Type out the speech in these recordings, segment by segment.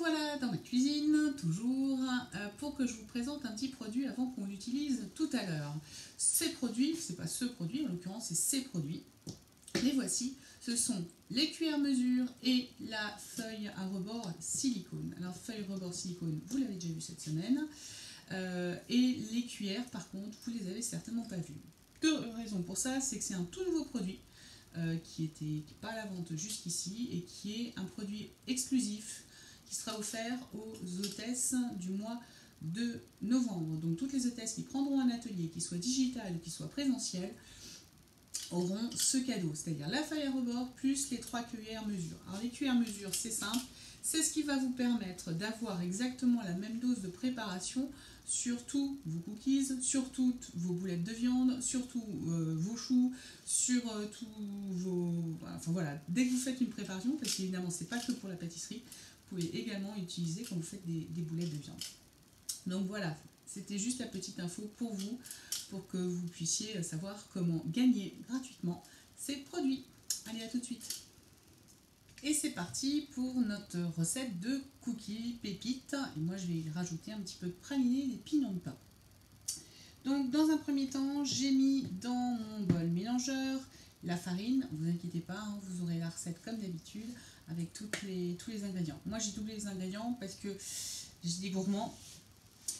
revoilà dans ma cuisine, toujours, pour que je vous présente un petit produit avant qu'on l'utilise tout à l'heure. Ces produits, c'est pas ce produit, en l'occurrence c'est ces produits. Les voici, ce sont les cuillères mesure et la feuille à rebord silicone. Alors feuille rebord silicone, vous l'avez déjà vu cette semaine. Et les cuillères, par contre, vous les avez certainement pas vues. Deux raisons pour ça, c'est que c'est un tout nouveau produit qui n'est pas à la vente jusqu'ici et qui est un produit exclusif qui sera offert aux hôtesses du mois de novembre. Donc toutes les hôtesses qui prendront un atelier, qu'il soit digital ou qu'il soit présentiel, auront ce cadeau, c'est-à-dire la feuille à rebord plus les 3 cuillères mesure. Alors les cuillères mesure, c'est simple, c'est ce qui va vous permettre d'avoir exactement la même dose de préparation sur tous vos cookies, sur toutes vos boulettes de viande, sur tous vos choux, sur tous vos... Enfin voilà, dès que vous faites une préparation, parce qu'évidemment c'est pas que pour la pâtisserie, vous pouvez également utiliser quand vous faites des boulettes de viande. Donc voilà, c'était juste la petite info pour vous, pour que vous puissiez savoir comment gagner gratuitement ces produits. Allez, à tout de suite. Et c'est parti pour notre recette de cookies pépites. Et moi, je vais y rajouter un petit peu de praliné et des pignons de pain. Donc, dans un premier temps, j'ai mis dans mon bol mélangeur la farine. Ne vous inquiétez pas, hein, vous aurez la recette comme d'habitude avec tous les ingrédients. Moi, j'ai doublé les ingrédients parce que j'ai des gourmands.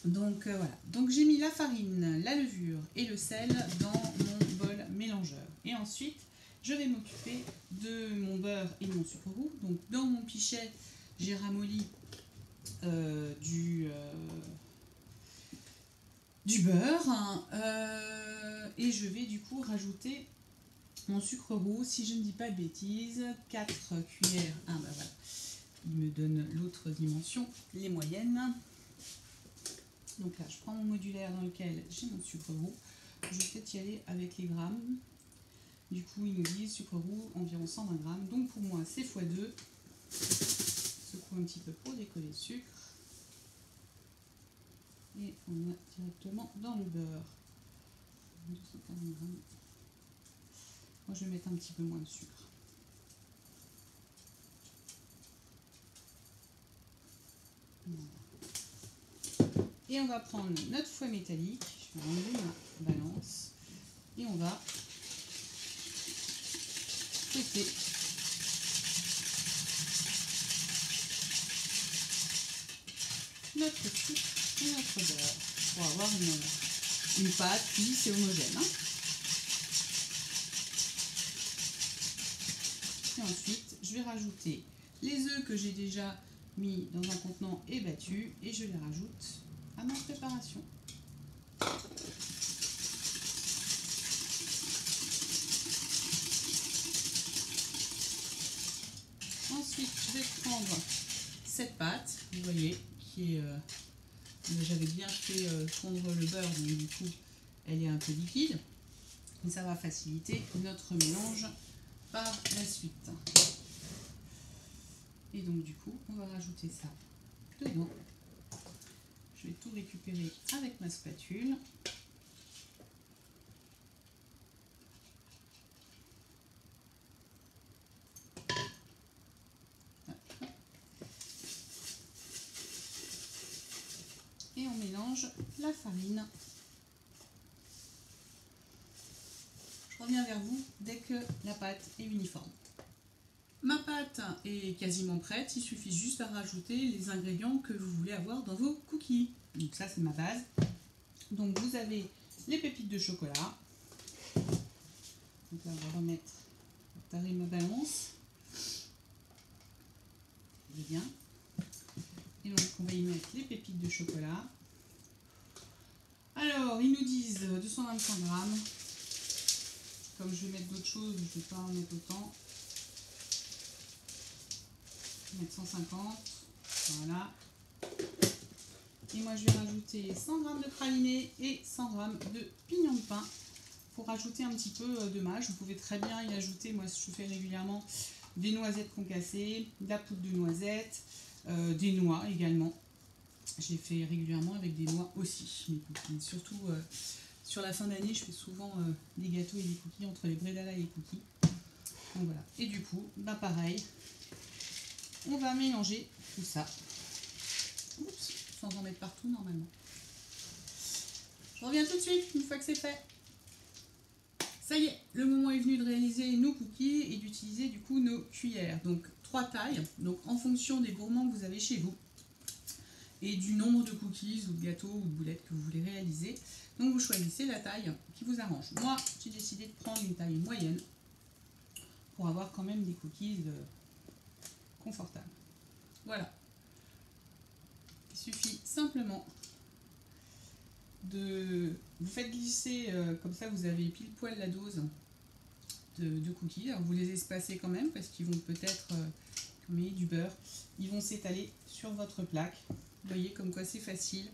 Donc voilà, donc j'ai mis la farine, la levure et le sel dans mon bol mélangeur. Et ensuite, je vais m'occuper de mon beurre et de mon sucre roux. Donc dans mon pichet, j'ai ramolli du beurre et je vais du coup rajouter mon sucre roux. Si je ne dis pas de bêtises, 4 cuillères. Ah bah voilà, il me donne l'autre dimension, les moyennes. Donc là, je prends mon modulaire dans lequel j'ai mon sucre roux. Je vais peut-être y aller avec les grammes. Du coup, ils nous disent sucre roux environ 120 grammes. Donc pour moi, c'est x2. Secoue un petit peu pour décoller le sucre. Et on va directement dans le beurre. 240 grammes. Moi, je vais mettre un petit peu moins de sucre. Voilà. Et on va prendre notre fouet métallique, je vais enlever ma balance, et on va fouetter notre sucre et notre beurre pour avoir une pâte lisse et homogène. Et ensuite, je vais rajouter les œufs que j'ai déjà mis dans un contenant et battus, et je les rajoute à ma préparation. Ensuite, je vais prendre cette pâte, vous voyez, qui est... j'avais bien fait fondre le beurre, donc du coup, elle est un peu liquide. Et ça va faciliter notre mélange par la suite. Et donc du coup, on va rajouter ça dedans. Je vais tout récupérer avec ma spatule. Et on mélange la farine. Je reviens vers vous dès que la pâte est uniforme. Ma pâte est quasiment prête, il suffit juste à rajouter les ingrédients que vous voulez avoir dans vos cookies. Donc ça c'est ma base. Donc vous avez les pépites de chocolat. Donc là on va remettre ma balance. Bien. Et donc on va y mettre les pépites de chocolat. Alors ils nous disent 225 grammes. Comme je vais mettre d'autres choses, je ne vais pas en mettre autant. Je vais mettre 150. Voilà. Et moi je vais rajouter 100 g de praliné et 100 g de pignons de pain pour rajouter un petit peu de mâche. Vous pouvez très bien y ajouter, moi je fais régulièrement des noisettes concassées, de la poudre de noisettes, des noix également. J'ai fait régulièrement avec des noix aussi. Mais surtout sur la fin d'année, je fais souvent des gâteaux et des cookies entre les bredala et les cookies. Donc voilà. Et du coup, bah pareil, on va mélanger tout ça sans en mettre partout normalement. Je reviens tout de suite une fois que c'est fait. Ça y est, le moment est venu de réaliser nos cookies et d'utiliser du coup nos cuillères. Donc 3 tailles, donc en fonction des gourmands que vous avez chez vous et du nombre de cookies ou de gâteaux ou de boulettes que vous voulez réaliser. Donc vous choisissez la taille qui vous arrange. Moi, j'ai décidé de prendre une taille moyenne pour avoir quand même des cookies confortables. Voilà. Il suffit simplement vous faites glisser, comme ça vous avez pile poil la dose de cookies. Alors vous les espacez quand même parce qu'ils vont peut-être, comme il y a du beurre, ils vont s'étaler sur votre plaque. Vous voyez comme quoi c'est facile.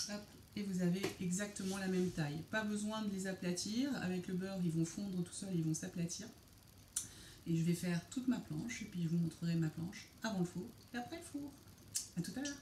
Hop, et vous avez exactement la même taille. Pas besoin de les aplatir. Avec le beurre, ils vont fondre tout seuls, ils vont s'aplatir. Et je vais faire toute ma planche et puis je vous montrerai ma planche avant le four et après le four. A tout à l'heure.